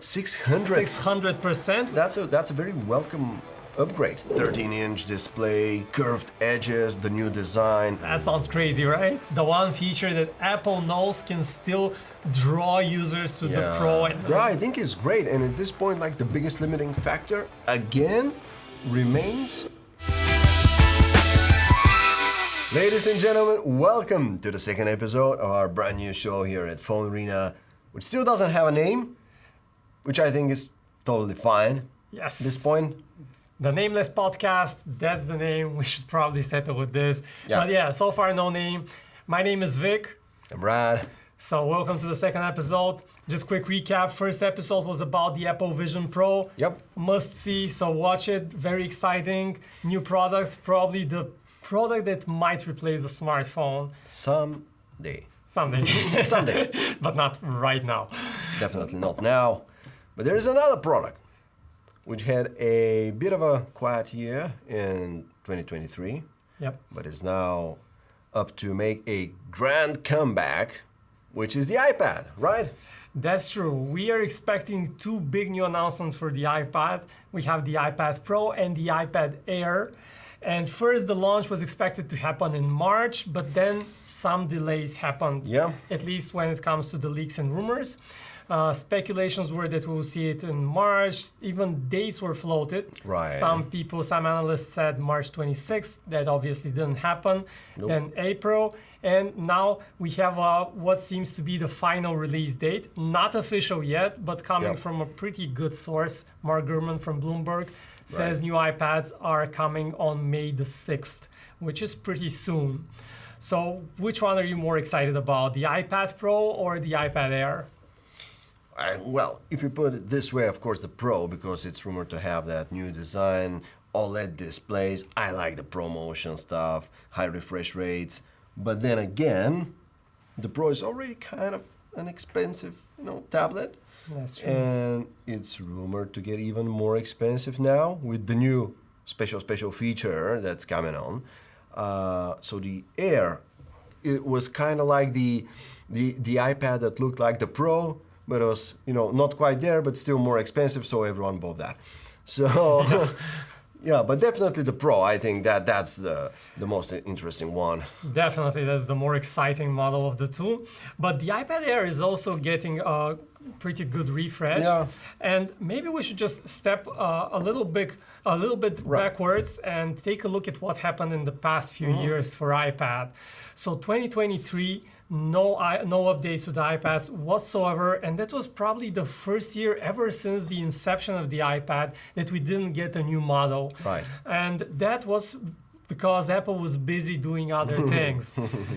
600. 600%. That's a very welcome upgrade. 13-inch display, curved edges, the new design. That sounds crazy, right? The one feature that Apple knows can still draw users to the Pro. Yeah, I think it's great. And at this point, like the biggest limiting factor, again, remains... Ladies and gentlemen, welcome to the second episode of our brand new show here at PhoneArena, which still doesn't have a name, which I think is totally fine. Yes. At this point. The Nameless Podcast, that's the name. We should probably settle with this. Yeah. But yeah, so far no name. My name is Vic. I'm Rad. So welcome to the second episode. Just quick recap. First episode was about the Apple Vision Pro. Yep. Must see, so watch it. Very exciting. New product, probably the product that might replace the smartphone. Someday. Someday. But not right now. Definitely not now. But there is another product which had a bit of a quiet year in 2023. Yep. But is now up to make a grand comeback, which is the iPad, right? That's true. We are expecting two big new announcements for the iPad. We have the iPad Pro and the iPad Air. And first, the launch was expected to happen in March, but then some delays happened, at least when it comes to the leaks and rumors. Speculations were that we will see it in March. Even dates were floated. Right. Some analysts said March 26th. That obviously didn't happen. Nope. Then April. And now we have what seems to be the final release date. Not official yet, but coming from a pretty good source. Mark Gurman from Bloomberg says new iPads are coming on May the 6th, which is pretty soon. So which one are you more excited about, the iPad Pro or the iPad Air? Well, if you put it this way, of course, the Pro, because it's rumored to have that new design, OLED displays. I like the ProMotion stuff, high refresh rates. But then again, the Pro is already kind of an expensive, tablet. That's true. And it's rumored to get even more expensive now with the new special feature that's coming on. So the Air, it was kind of like the iPad that looked like the Pro, but it was not quite there, but still more expensive. So everyone bought that. So yeah, but definitely the Pro. I think that's the most interesting one. Definitely, that's the more exciting model of the two. But the iPad Air is also getting a pretty good refresh. Yeah. And maybe we should just step a little bit backwards and take a look at what happened in the past few years for iPad. So 2023, no updates to the iPads whatsoever, and that was probably the first year ever since the inception of the iPad that we didn't get a new model. Right. And that was because Apple was busy doing other things.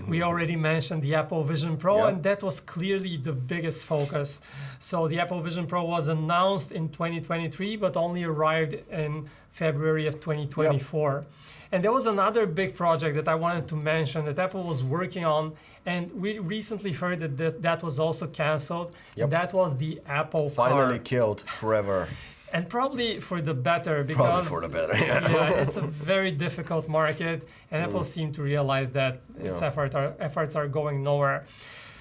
We already mentioned the Apple Vision Pro, and that was clearly the biggest focus. So the Apple Vision Pro was announced in 2023, but only arrived in February of 2024. And there was another big project that I wanted to mention that Apple was working on, and we recently heard that was also canceled. And that was the Apple Car. Finally killed forever. And probably for the better, because it's a very difficult market, and Apple seemed to realize that its efforts are going nowhere.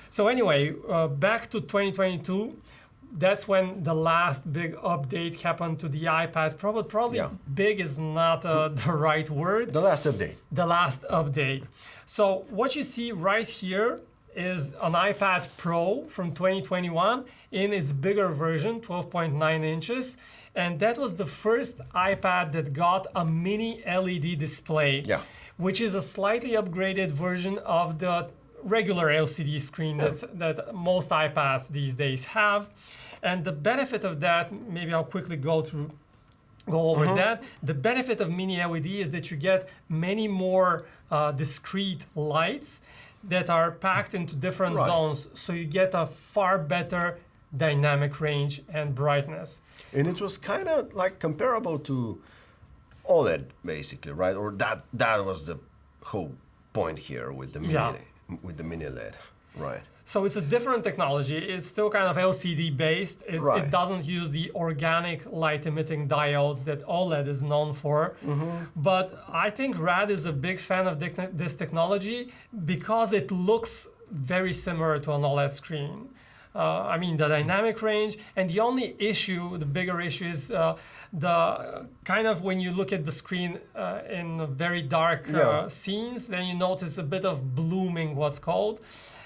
So anyway, back to 2022. That's when the last big update happened to the iPad. Probably big is not the right word. The last update. The last update. So what you see right here is an iPad Pro from 2021 in its bigger version, 12.9 inches. And that was the first iPad that got a mini LED display, which is a slightly upgraded version of the regular LCD screen that most iPads these days have. And the benefit of that, maybe I'll quickly go over that. The benefit of mini LED is that you get many more discrete lights that are packed into different zones, so you get a far better dynamic range and brightness. And it was kind of like comparable to OLED, basically, right? Or that was the whole point here with the mini LED, right? So it's a different technology. It's still kind of LCD based. It doesn't use the organic light emitting diodes that OLED is known for. But I think Rad is a big fan of this technology because it looks very similar to an OLED screen. I mean, the dynamic range. And the only issue, the bigger issue is the kind of when you look at the screen in very dark scenes, then you notice a bit of blooming, what's called,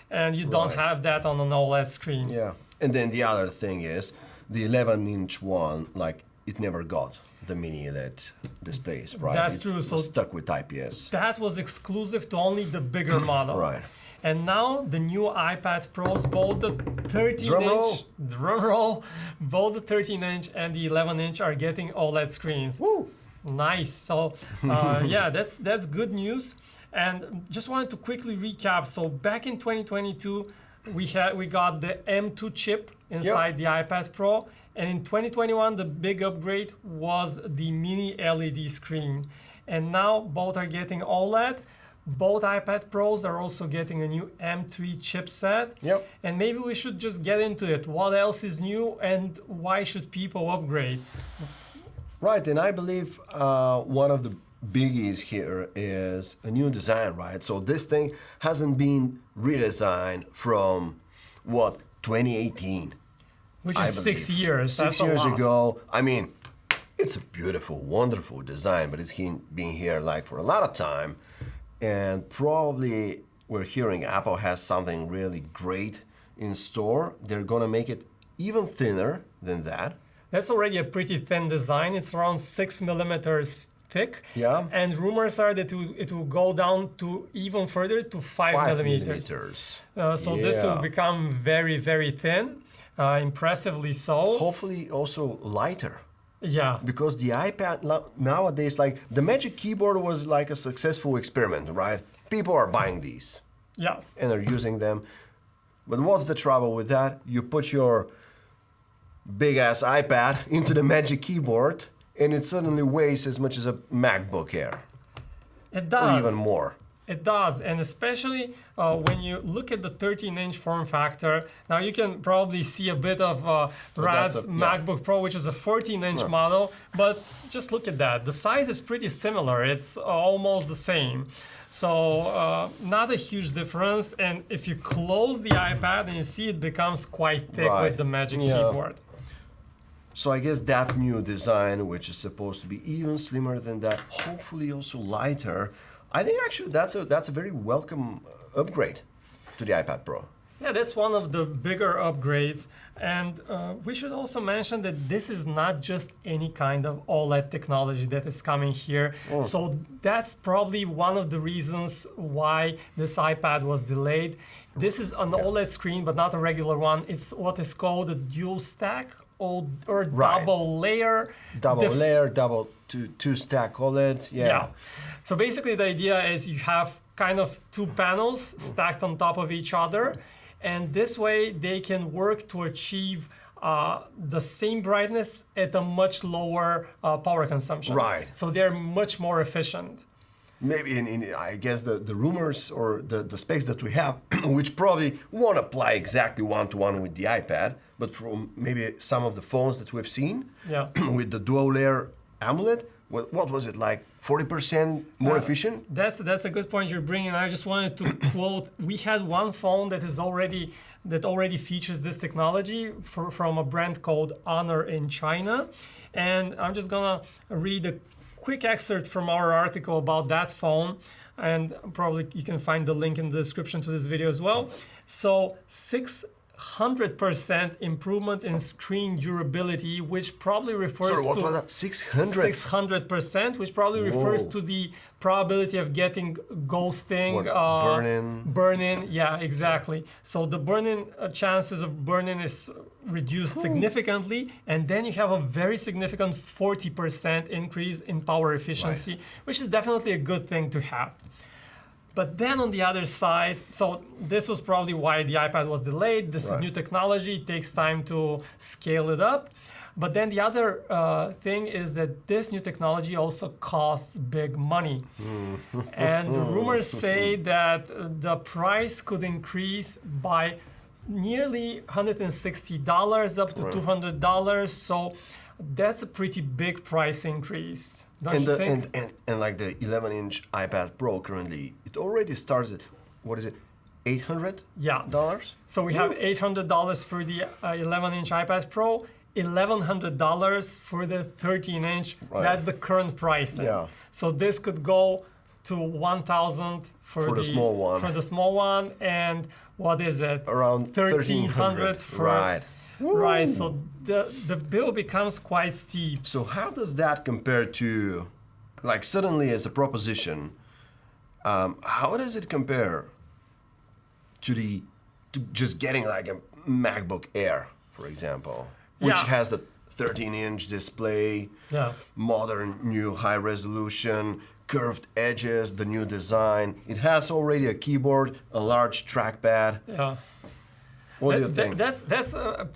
and you don't have that on an OLED screen. Yeah. And then the other thing is the 11-inch one, like it never got the mini LED displays, right? That's It's true. So stuck with IPS. that was exclusive to only the bigger model. Right. And now the new iPad Pros, both the 13-inch, drum roll, both the 13-inch and the 11-inch are getting OLED screens. Woo! Nice. So yeah, that's good news. And just wanted to quickly recap. So back in 2022, we got the M2 chip inside the iPad Pro, and in 2021 the big upgrade was the mini LED screen. And now both are getting OLED. Both iPad Pros are also getting a new M3 chipset. Yep. And maybe we should just get into it. What else is new and why should people upgrade? Right, and I believe one of the biggies here is a new design, right? So this thing hasn't been redesigned from, what, 2018? Which is 6 years. Six years ago. I mean, it's a beautiful, wonderful design, but it's been here like for a lot of time. And probably we're hearing Apple has something really great in store. They're gonna make it even thinner than that. That's already a pretty thin design. It's around 6 millimeters thick. Yeah. And rumors are that it will go down to even further to 5 millimeters. So this will become very, very thin, impressively so. Hopefully also lighter. Yeah. Because the iPad nowadays, like the Magic Keyboard was like a successful experiment, right? People are buying these. Yeah. And are using them. But what's the trouble with that? You put your big ass iPad into the Magic Keyboard and it suddenly weighs as much as a MacBook Air. It does. Or even more. It does, and especially when you look at the 13-inch form factor. Now you can probably see a bit of Rad's MacBook Pro, which is a 14-inch model, but just look at that. The size is pretty similar. It's almost the same. So not a huge difference, and if you close the iPad and you see it becomes quite thick with the Magic Keyboard. So I guess that new design, which is supposed to be even slimmer than that, hopefully also lighter, I think actually that's a very welcome upgrade to the iPad Pro. Yeah, that's one of the bigger upgrades. And we should also mention that this is not just any kind of OLED technology that is coming here. So that's probably one of the reasons why this iPad was delayed. This is an OLED screen, but not a regular one. It's what is called a dual stack or double layer. Double two stack OLED. Yeah. So basically the idea is you have kind of two panels stacked on top of each other, and this way they can work to achieve the same brightness at a much lower power consumption. Right. So they're much more efficient. Maybe I guess the rumors or the specs that we have, which probably won't apply exactly one-to-one with the iPad, but from maybe some of the phones that we've seen with the dual layer AMOLED, what was it, like 40% more efficient? That's a good point you're bringing. I just wanted to quote, we had one phone that already features this technology from a brand called Honor in China. And I'm just gonna read a quick excerpt from our article about that phone, and probably you can find the link in the description to this video as well. So 600% improvement in screen durability, which probably refers Sorry, what to was that? 600%, which probably refers to the probability of getting ghosting, burn-in. Yeah, exactly. So the burn-in chances of burn-in is reduced significantly, and then you have a very significant 40% increase in power efficiency, which is definitely a good thing to have. But then on the other side, so this was probably why the iPad was delayed. This is new technology, it takes time to scale it up. But then the other thing is that this new technology also costs big money. And rumors say that the price could increase by nearly $160 up to $200. So that's a pretty big price increase. Don't you think? And like the 11-inch iPad Pro currently, it already starts at, what is it, $800? Yeah. So we have $800 for the 11-inch iPad Pro, $1,100 for the 13-inch. Right. That's the current pricing. Yeah. So this could go to $1,000 for the small one. For the small one, and what is it? Around $1,300 for right. Right. So the bill becomes quite steep. So how does that compare to, like, suddenly as a proposition? How does it compare to just getting like a MacBook Air, for example, which Yeah. has the 13-inch display, Yeah. modern new high resolution, curved edges, the new design. It has already a keyboard, a large trackpad. Yeah. What do you think? That's a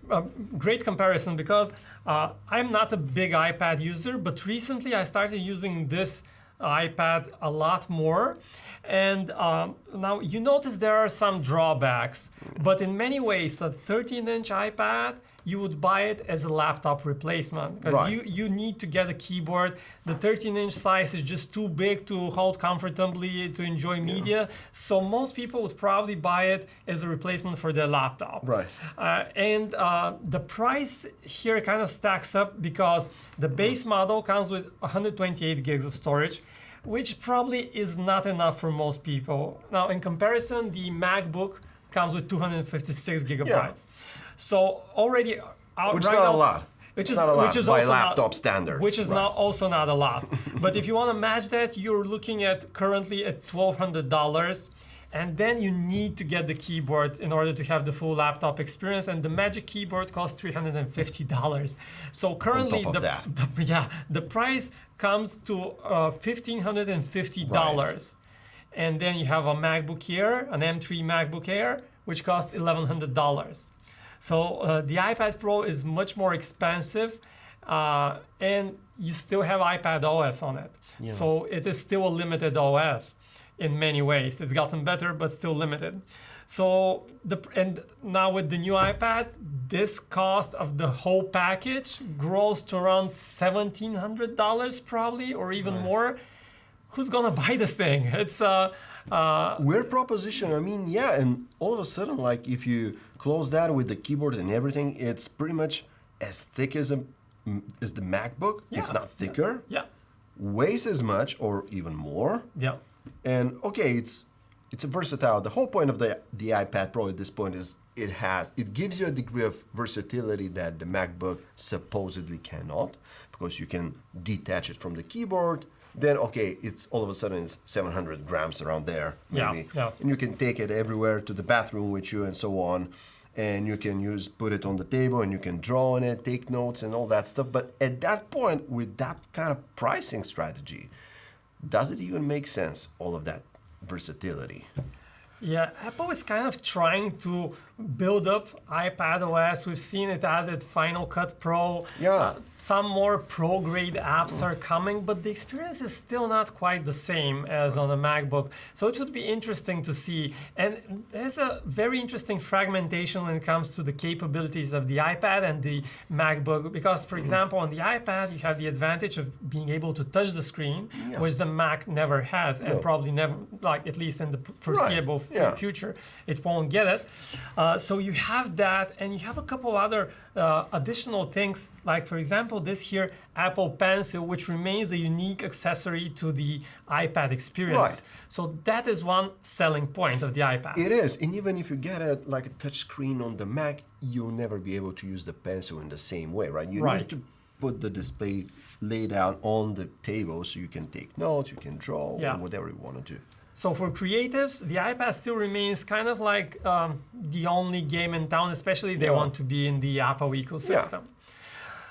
great comparison because I'm not a big iPad user, but recently I started using this iPad a lot more. And now you notice there are some drawbacks, but in many ways, the 13-inch iPad, you would buy it as a laptop replacement because Right. you need to get a keyboard. The 13-inch size is just too big to hold comfortably to enjoy media. So most people would probably buy it as a replacement for their laptop. Right. And the price here kind of stacks up because the base model comes with 128 gigs of storage, which probably is not enough for most people. Now, in comparison, the MacBook comes with 256 gigabytes. So already, Which is not a lot. Which It's is not a lot which is by also laptop not, standards. Which is Right. not also not a lot. But if you want to match that, you're looking at currently at $1,200. And then you need to get the keyboard in order to have the full laptop experience. And the Magic Keyboard costs $350. So currently, On top of the price comes to $1,550. And then you have a MacBook Air, an M3 MacBook Air, which costs $1,100. So the iPad Pro is much more expensive, and you still have iPad OS on it. Yeah. So it is still a limited OS in many ways. It's gotten better, but still limited. So and now with the new iPad, this cost of the whole package grows to around $1,700 probably, or even more. Who's gonna buy this thing? It's Weird proposition. I mean, yeah, and all of a sudden, like if you close that with the keyboard and everything, it's pretty much as thick as the MacBook, if Yeah. not thicker. yeah, Weighs as much or even more. yeah. And okay, it's a versatile. The whole point of the iPad Pro at this point is it gives you a degree of versatility that the MacBook supposedly cannot, because you can detach it from the keyboard. Then okay, it's all of a sudden it's 700 grams around there, maybe. Yeah. And you can take it everywhere to the bathroom with you and so on. And you can put it on the table and you can draw on it, take notes and all that stuff. But at that point, with that kind of pricing strategy, does it even make sense, all of that versatility? Yeah, Apple is kind of trying to build up iPad OS. We've seen it added Final Cut Pro. Yeah. Some more pro-grade apps are coming, but the experience is still not quite the same as on a MacBook. So it would be interesting to see. And there's a very interesting fragmentation when it comes to the capabilities of the iPad and the MacBook. Because, for example, on the iPad, you have the advantage of being able to touch the screen, Yeah. which the Mac never has, and No. probably never, like at least in the foreseeable Yeah. future, it won't get it. So you have that, and you have a couple other additional things, like for example, this here Apple Pencil, which remains a unique accessory to the iPad experience. Right. So that is one selling point of the iPad. It is, and even if you get a touch screen on the Mac, you'll never be able to use the pencil in the same way, right? You Right. need to put the display laid out on the table so you can take notes, you can draw, Yeah. or whatever you want to do. So for creatives, the iPad still remains kind of like the only game in town, especially if they Yeah. want to be in the Apple ecosystem.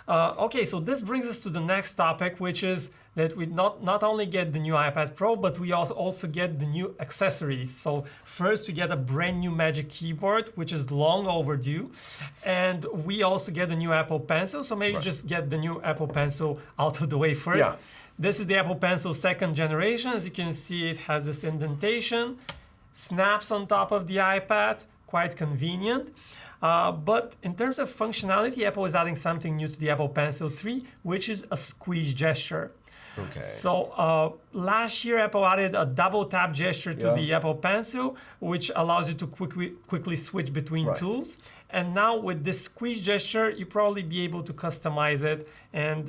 Okay, so this brings us to the next topic, which is that we not only get the new iPad Pro, but we also get the new accessories. So first we get a brand new Magic Keyboard, which is long overdue. And we also get the new Apple Pencil. So maybe just get the new Apple Pencil out of the way first. Yeah. This is the Apple Pencil 2nd generation. As you can see, it has this indentation, snaps on top of the iPad, quite convenient. But in terms of functionality, Apple is adding something new to the Apple Pencil 3, which is a squeeze gesture. Okay. So last year, Apple added a double tap gesture to the Apple Pencil, which allows you to quickly switch between tools. And now with this squeeze gesture, you probably be able to customize it and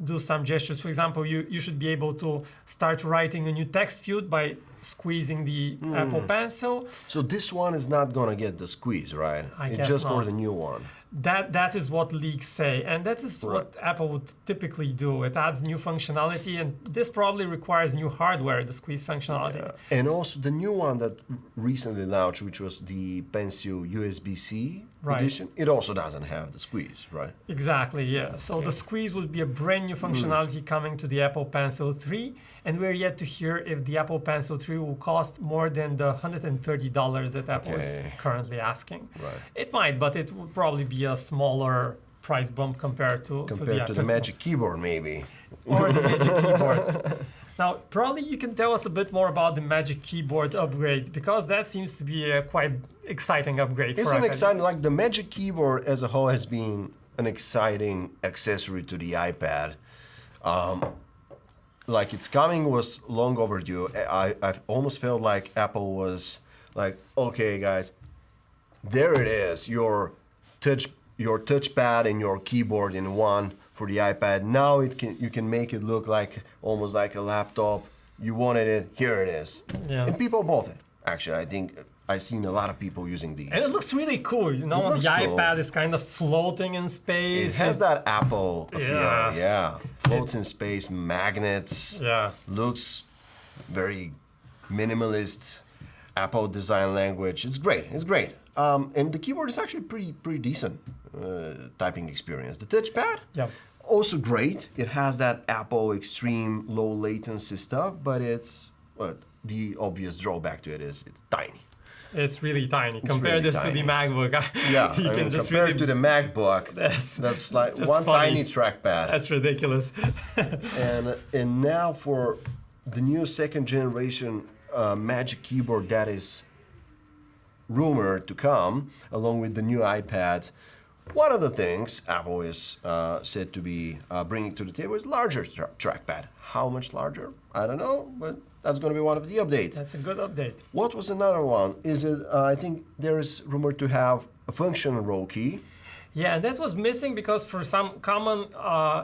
do some gestures. For example, you should be able to start writing a new text field by squeezing the Apple Pencil. So this one is not gonna get the squeeze, right? It's just not. for the new one. That is what leaks say, and that is what Apple would typically do. It adds new functionality, and this probably requires new hardware, the squeeze functionality. Yeah. And also the new one that recently launched, which was the Pencil USB-C edition, it also doesn't have the squeeze, right? Exactly, yeah. So the squeeze would be a brand new functionality coming to the Apple Pencil 3, and we're yet to hear if the Apple Pencil 3 will cost more than the $130 that Apple is currently asking. Right. It might, but it would probably be a smaller price bump compared to the Magic Keyboard, maybe. Or the Magic Keyboard. Now, probably you can tell us a bit more about the Magic Keyboard upgrade, because that seems to be a quite exciting upgrade. It's an exciting, like the Magic Keyboard as a whole has been an exciting accessory to the iPad. Like its coming was long overdue. I've almost felt like Apple was like, okay, guys, there it is, your touchpad and your keyboard in one for the iPad. Now you can make it look like almost like a laptop. You wanted it, here it is. Yeah. And people bought it. Actually, I think I've seen a lot of people using these. And it looks really cool. You know, the iPad is kind of floating in space. It has that Apple appeal. Yeah. Floats in space, magnets. Yeah. Looks very minimalist. Apple design language. It's great. It's great. And the keyboard is actually pretty decent typing experience. The touchpad, also great. It has that Apple extreme low latency stuff, but the obvious drawback to it is it's tiny. It's really tiny. Compare this to the MacBook. Yeah, compared to the MacBook, that's like one tiny trackpad. That's ridiculous. and now for the new second generation Magic Keyboard that is rumored to come, along with the new iPads. One of the things Apple is said to be bringing to the table is larger trackpad. How much larger? I don't know, but that's going to be one of the updates. That's a good update. What was another one? Is it? I think there is rumored to have a function row key. Yeah, and that was missing because for some common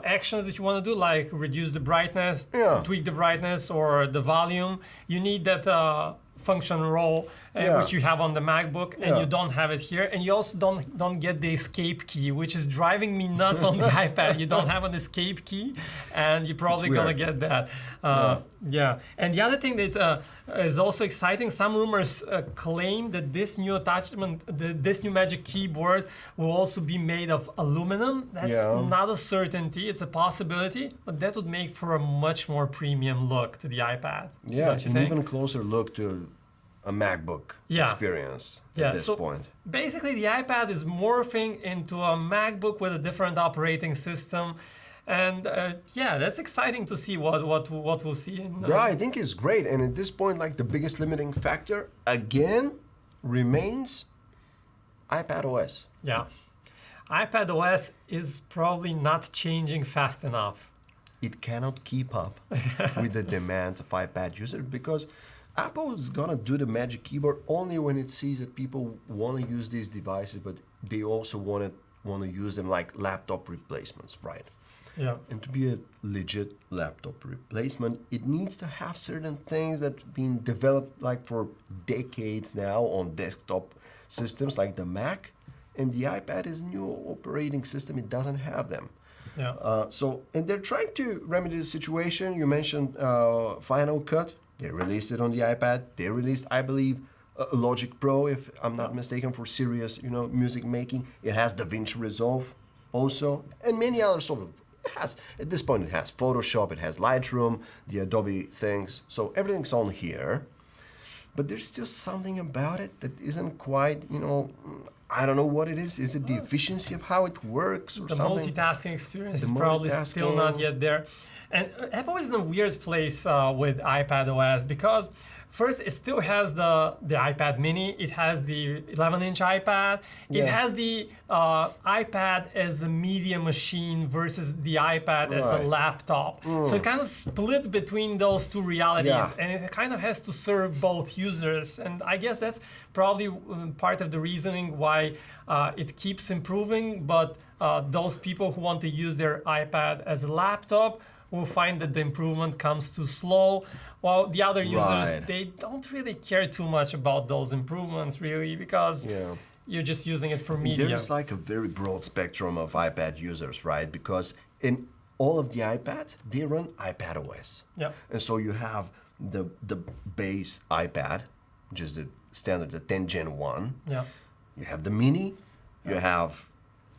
actions that you want to do, like reduce the brightness, tweak the brightness, or the volume, you need that function row, which you have on the MacBook, and you don't have it here. And you also don't get the escape key, which is driving me nuts on the iPad. You don't have an escape key, and you're probably gonna get that. And the other thing that is also exciting, some rumors claim that this new attachment, this new Magic Keyboard, will also be made of aluminum. That's not a certainty; it's a possibility, but that would make for a much more premium look to the iPad. Yeah, an even closer look to a MacBook experience at this point. Basically, the iPad is morphing into a MacBook with a different operating system. And that's exciting to see what we'll see. I think it's great. And at this point, like the biggest limiting factor, again, remains iPad OS. Yeah. iPad OS is probably not changing fast enough. It cannot keep up with the demands of iPad users because Apple is going to do the Magic Keyboard only when it sees that people want to use these devices, but they also want to use them like laptop replacements, right? Yeah. And to be a legit laptop replacement, it needs to have certain things that have been developed like for decades now on desktop systems like the Mac. And the iPad is a new operating system. It doesn't have them. Yeah. And they're trying to remedy the situation. You mentioned Final Cut. They released it on the iPad. They released, I believe, Logic Pro, if I'm not mistaken, for serious, music making. It has DaVinci Resolve also, and many other software. It has, at this point, it has Photoshop, it has Lightroom, the Adobe things. So everything's on here. But there's still something about it that isn't quite, I don't know what it is. Is it the efficiency of how it works or something? The multitasking experience is probably still not yet there. And Apple is in a weird place with iPad OS because first, it still has the iPad mini. It has the 11-inch iPad. It has the iPad as a media machine versus the iPad as a laptop. So it kind of split between those two realities, and it kind of has to serve both users. And I guess that's probably part of the reasoning why it keeps improving. But those people who want to use their iPad as a laptop will find that the improvement comes too slow, while the other users, they don't really care too much about those improvements, really, because you're just using it for media. There's like a very broad spectrum of iPad users, right? Because in all of the iPads, they run iPad OS. Yeah. And so you have the base iPad, which is the standard, the 10 Gen 1. Yeah. You have the mini, you have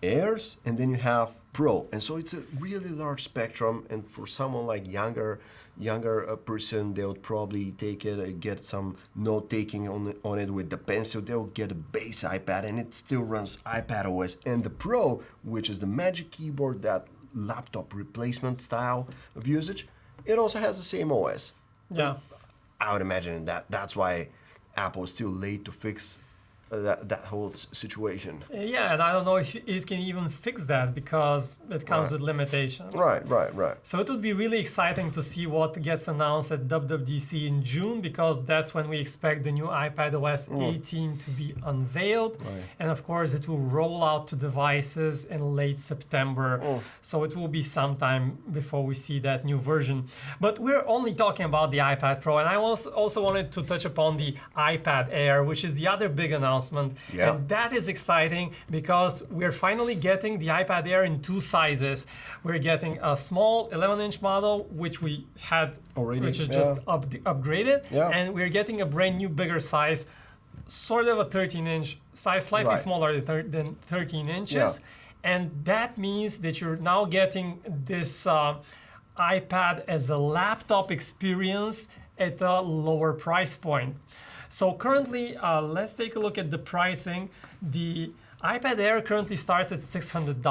Airs, and then you have Pro. And so it's a really large spectrum, and for someone like younger person, they would probably take it and get some note taking on it with the pencil. They'll get a base iPad and it still runs iPad OS. And the Pro, which is the Magic Keyboard, that laptop replacement style of usage, it also has the same OS. Yeah. I would imagine that's why Apple is still late to fix that whole situation. Yeah, and I don't know if it can even fix that because it comes with limitations. Right. So it would be really exciting to see what gets announced at WWDC in June, because that's when we expect the new iPad OS 18 to be unveiled. And of course, it will roll out to devices in late September. So it will be sometime before we see that new version. But we're only talking about the iPad Pro, and I also wanted to touch upon the iPad Air, which is the other big announcement. And that is exciting because we're finally getting the iPad Air in two sizes. We're getting a small 11-inch model, which we had already, which is just upgraded, and we're getting a brand new bigger size, sort of a 13-inch size, slightly smaller than 13 inches. And that means that you're now getting this iPad as a laptop experience at a lower price point. So currently, let's take a look at the pricing. The iPad Air currently starts at $600,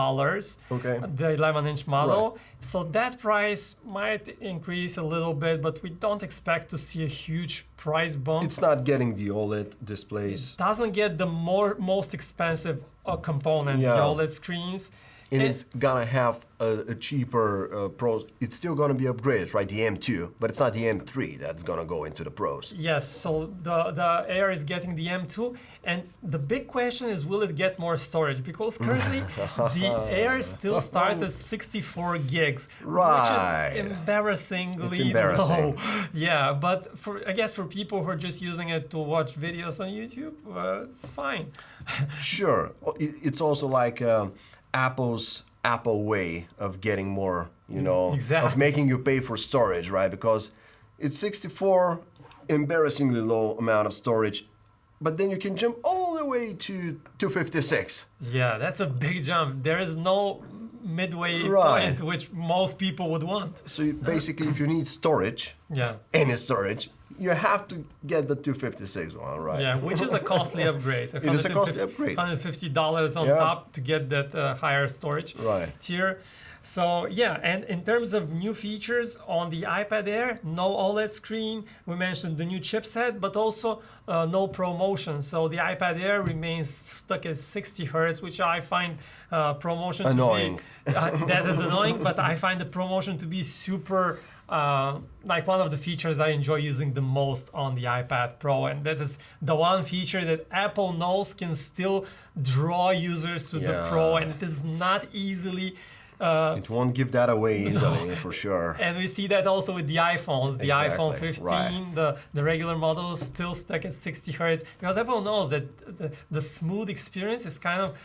the 11-inch model. So that price might increase a little bit, but we don't expect to see a huge price bump. It's not getting the OLED displays. It doesn't get the most expensive component, the OLED screens. And it's gonna have a cheaper Pros. It's still gonna be upgraded, right? The M2, but it's not the M3 that's gonna go into the Pros. Yes, so the Air is getting the M2, and the big question is, will it get more storage? Because currently the Air still starts at 64 gigs, which is embarrassingly low. Yeah, but I guess for people who are just using it to watch videos on YouTube, it's fine. Sure, it's also like Apple's Apple way of getting more, of making you pay for storage, right? Because it's 64, embarrassingly low amount of storage, but then you can jump all the way to 256. Yeah, that's a big jump. There is no midway point which most people would want. So basically, if you need storage, any storage, you have to get the 256 one, right? Yeah, which is a costly upgrade. It is a costly upgrade. $150 on top to get that higher storage tier. So yeah, and in terms of new features on the iPad Air, no OLED screen. We mentioned the new chipset, but also no ProMotion. So the iPad Air remains stuck at 60 Hz, which I find ProMotion annoying. To be that is annoying. But I find the ProMotion to be super. Like one of the features I enjoy using the most on the iPad Pro, and that is the one feature that Apple knows can still draw users to the Pro, and it is not easily. It won't give that away easily, for sure. And we see that also with the iPhones. The iPhone 15, the regular model is still stuck at 60 Hz, because Apple knows that the smooth experience is kind of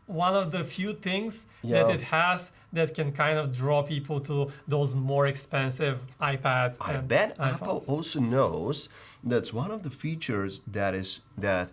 one of the few things that it has that can kind of draw people to those more expensive iPads. I bet iPhones. Apple also knows that's one of the features that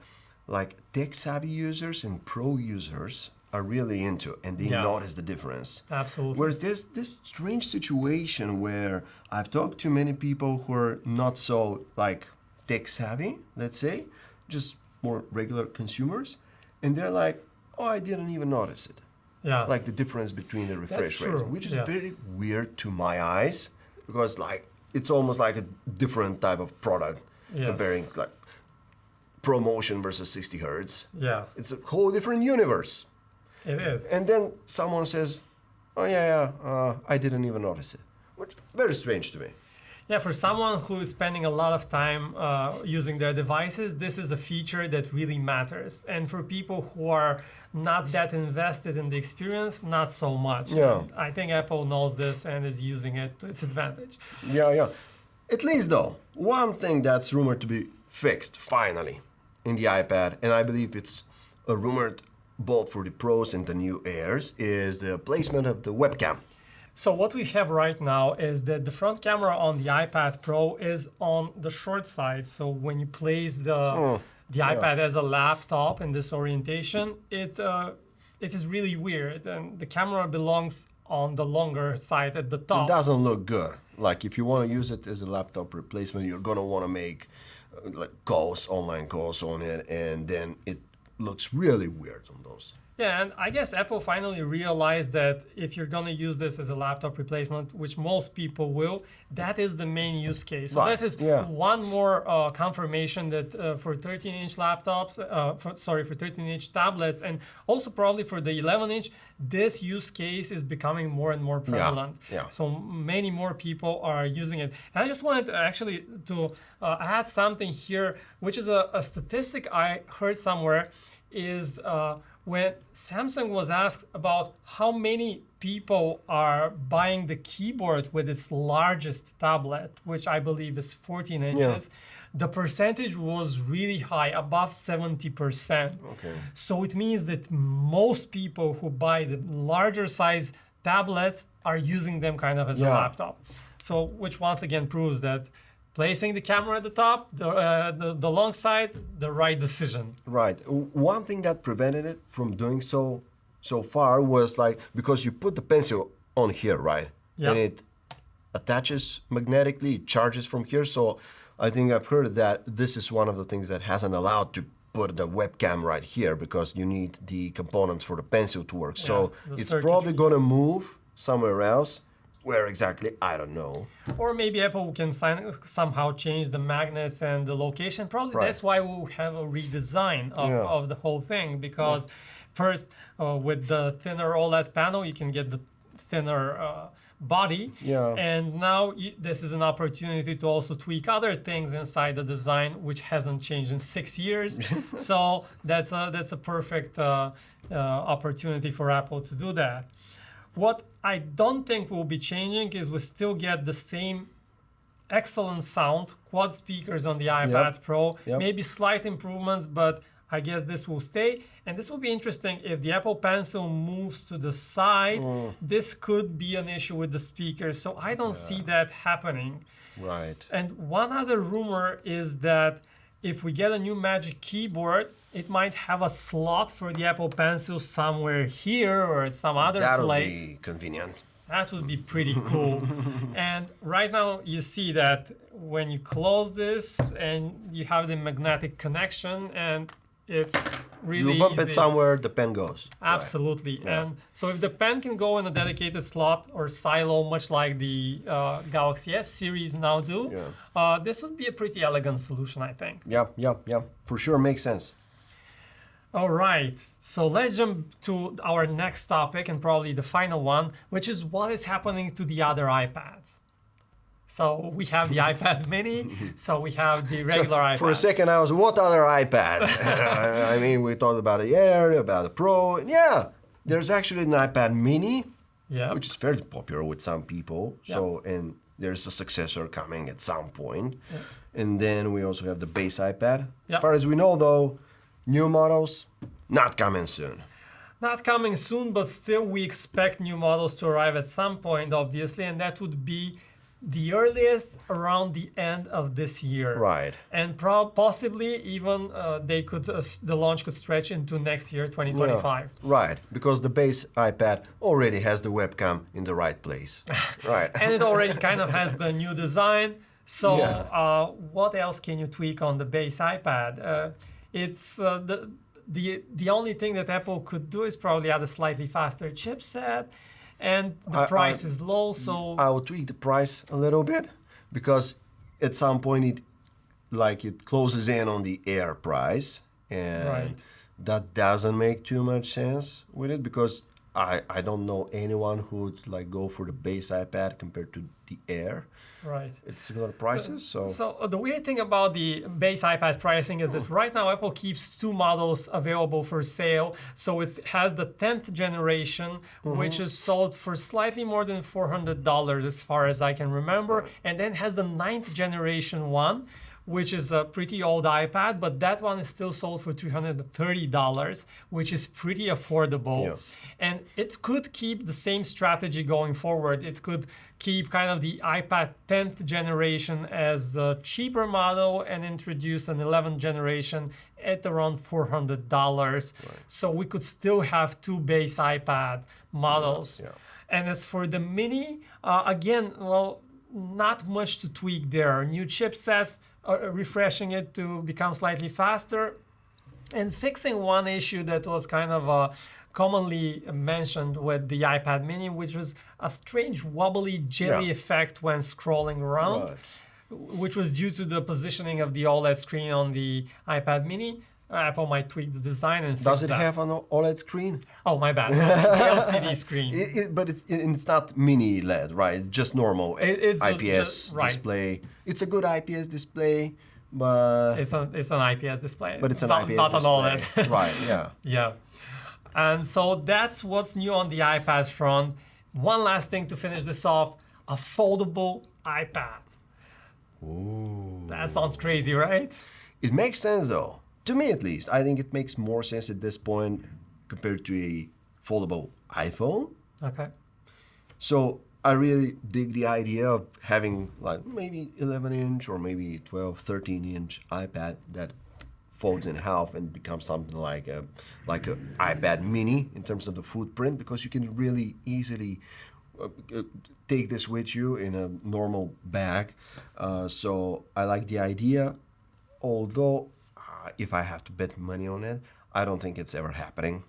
like tech-savvy users and pro users are really into, and they notice the difference. Absolutely. Whereas there's this strange situation where I've talked to many people who are not so like tech-savvy, let's say, just more regular consumers, and they're like, oh, I didn't even notice it. Yeah. Like the difference between the refresh rates, which is very weird to my eyes, because like it's almost like a different type of product. Yes. comparing like ProMotion versus 60 hertz. Yeah, It's a whole different universe. it is. And then someone says, "Oh yeah, I didn't even notice it," which very strange to me. Yeah, for someone who is spending a lot of time using their devices, this is a feature that really matters. And for people who are not that invested in the experience, not so much. Yeah. And I think Apple knows this and is using it to its advantage. Yeah. At least though, one thing that's rumored to be fixed finally in the iPad, and I believe it's rumored both for the Pros and the new Airs, is the placement of the webcam. So what we have right now is that the front camera on the iPad Pro is on the short side. So when you place the iPad as a laptop in this orientation, it is really weird, and the camera belongs on the longer side at the It top. doesn't look good. Like if you want to use it as a laptop replacement, you're gonna want to make like calls, online calls on it, and then it looks really weird on those. Yeah, and I guess Apple finally realized that if you're going to use this as a laptop replacement, which most people will, that is the main use case. So Right, that is yeah. one more confirmation that for 13-inch laptops, for 13-inch tablets, and also probably for the 11-inch, this use case is becoming more and more prevalent. yeah. So many more people are using it. And I just wanted to actually to add something here, which is a statistic I heard somewhere, is when Samsung was asked about how many people are buying the keyboard with its largest tablet, which I believe is 14 inches, the percentage was really high, above 70%. Okay. So it means that most people who buy the larger size tablets are using them kind of as a Yeah. laptop. So which once again proves that placing the camera at the top, the long side, the right decision. Right. One thing that prevented it from doing so far was like because you put the pencil on here, right? Yeah. And it attaches magnetically, it charges from here. So I think I've heard that this is one of the things that hasn't allowed to put the webcam right here because you need the components for the pencil to work. So the it's circuitry. probably going to move somewhere else. Where exactly? I don't know. Or maybe Apple can somehow change the magnets and the location. Probably Right. that's why we'll have a redesign of the whole thing. Because first, with the thinner OLED panel, you can get the thinner body. Yeah. And now this is an opportunity to also tweak other things inside the design, which hasn't changed in 6 years. So that's a perfect opportunity for Apple to do that. What I don't think will be changing is we still get the same excellent sound, quad speakers on the iPad Pro, Yep. maybe slight improvements, but I guess this will stay. And this will be interesting if the Apple Pencil moves to the side. This could be an issue with the speakers, so I don't see that happening. Right. And one other rumor is that if we get a new Magic Keyboard, it might have a slot for the Apple Pencil somewhere here or at some other That'll place. be convenient. That would be pretty cool. And right now you see that when you close this and you have the magnetic connection and it's really You bump easy. it somewhere, the pen goes. Absolutely. And so if the pen can go in a dedicated slot or silo, much like the Galaxy S series now do, this would be a pretty elegant solution, I think. Yeah. For sure, makes sense. All right, so let's jump to our next topic and probably the final one, which is what is happening to the other iPads. So we have the iPad mini, so we have the regular iPad. For a second, I was, what other iPad? I mean, we talked about the Air, about the Pro. And yeah, there's actually an iPad mini, Yeah. which is fairly popular with some people. So, and there's a successor coming at some point. And then we also have the base iPad. As far as we know, though, new models not coming soon. Not coming soon, but still we expect new models to arrive at some point, obviously, and that would be the earliest around the end of this year. Right. And possibly even the launch could stretch into next year, 2025. Right, because the base iPad already has the webcam in the right place. Right. And it already kind of has the new design. So what else can you tweak on the base iPad? It's the only thing that Apple could do is probably add a slightly faster chipset, and the price is low. So I will tweak the price a little bit because at some point like it closes in on the Air price, and Right. that doesn't make too much sense with it because I don't know anyone who would like go for the base iPad compared to the Air. Right. It's similar prices, so So the weird thing about the base iPad pricing is that right now Apple keeps two models available for sale. So it has the 10th generation, which is sold for slightly more than $400 as far as I can remember, and then has the 9th generation one, which is a pretty old iPad, but that one is still sold for $330, which is pretty affordable. Yeah. And it could keep the same strategy going forward. It could keep kind of the iPad 10th generation as a cheaper model and introduce an 11th generation at around $400. So we could still have two base iPad models. Yeah. And as for the mini, again, well, not much to tweak there. New chipset, refreshing it to become slightly faster, and fixing one issue that was kind of commonly mentioned with the iPad mini, which was a strange wobbly jelly Yeah. effect when scrolling around, Right. which was due to the positioning of the OLED screen on the iPad mini. Apple might tweak the design and fix Does it that. have an OLED screen? Oh, my bad. The LCD screen. But it's not mini LED, right? It's just normal It's IPS right. display. It's a good IPS display, but It's an IPS display. it's an not, IPS not display. an OLED. Right, yeah. Yeah. And so that's what's new on the iPad front. One last thing to finish this off, a foldable iPad. Ooh. That sounds crazy, right? It makes sense though. To me at least. I think it makes more sense at this point compared to a foldable iPhone. Okay. So I really dig the idea of having like maybe 11-inch or maybe 12, 13-inch iPad that folds in half and becomes something like a iPad mini in terms of the footprint, because you can really easily take this with you in a normal bag. So I like the idea, although if I have to bet money on it, I don't think it's ever happening.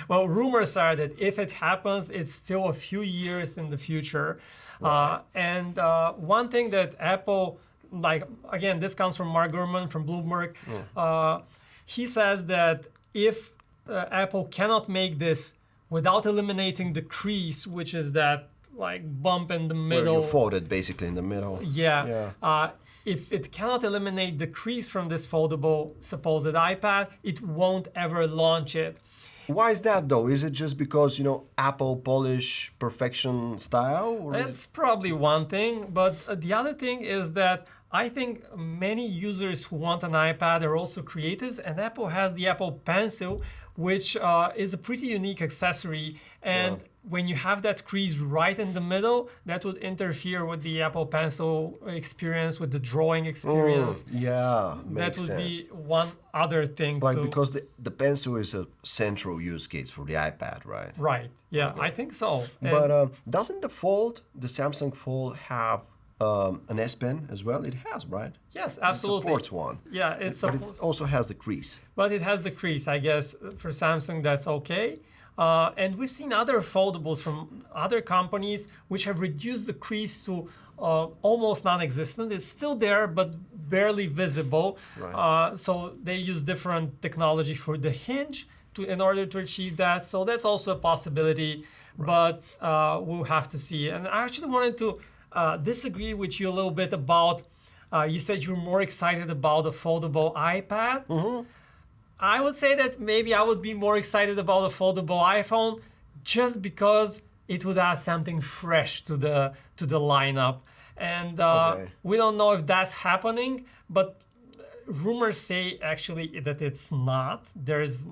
Well, rumors are that if it happens, it's still a few years in the future. And one thing that Apple, like, again, this comes from Mark Gurman from Bloomberg. He says that if Apple cannot make this without eliminating the crease, which is that like bump in the Where middle. you fold it basically in the middle. Yeah. If it cannot eliminate the crease from this foldable supposed iPad, it won't ever launch it. Why is that though? Is it just because, you know, Apple polish perfection style? Or That's probably one thing, but the other thing is that I think many users who want an iPad are also creatives, and Apple has the Apple Pencil, which is a pretty unique accessory. And when you have that crease right in the middle, that would interfere with the Apple Pencil experience, with the drawing experience. yeah, That makes would sense. be one other thing Like to... because the pencil is a central use case for the iPad, right? Right, yeah, I think so. And But doesn't the Samsung Fold have an S Pen as well? It has, right? yes, It absolutely. supports one. Yeah, it But supports. it also has the crease. But it has the crease, I guess. For Samsung, that's okay. And we've seen other foldables from other companies which have reduced the crease to almost non-existent. It's still there, but barely visible. Right. So they use different technology for the hinge in order to achieve that. So that's also a possibility, but we'll have to see. And I actually wanted to disagree with you a little bit about, you said you're more excited about a foldable iPad. Mm-hmm. I would say that maybe I would be more excited about a foldable iPhone just because it would add something fresh to the lineup. And Okay. we don't know if that's happening, but rumors say actually that it's not. There's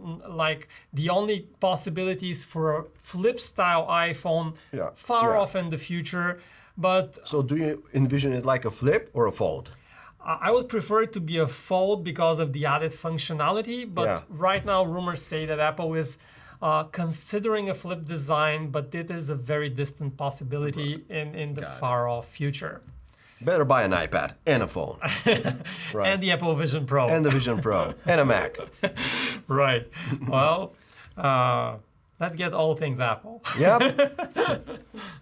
like the only possibilities for a flip style iPhone Yeah, far yeah. off in the future. But So do you envision it like a flip or a fold? I would prefer it to be a fold because of the added functionality. But Yeah. right now, rumors say that Apple is considering a flip design, but it is a very distant possibility in the far off future. Better buy an iPad and a phone. Right. And the Apple Vision Pro. And the Vision Pro and a Mac. Right. Well, let's get all things Apple. Yep.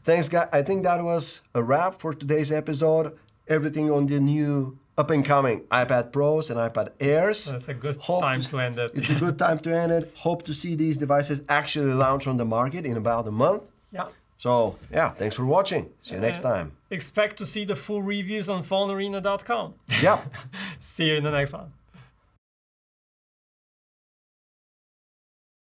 Thanks, guys. I think that was a wrap for today's episode. Everything on the new up and coming iPad Pros and iPad Airs. That's a good Hope time to- to end it. It's a good time to end it. Hope to see these devices actually launch on the market in about a month. Yeah. So, yeah, thanks for watching. See you next time. Expect to see the full reviews on PhoneArena.com. Yeah. See you in the next one.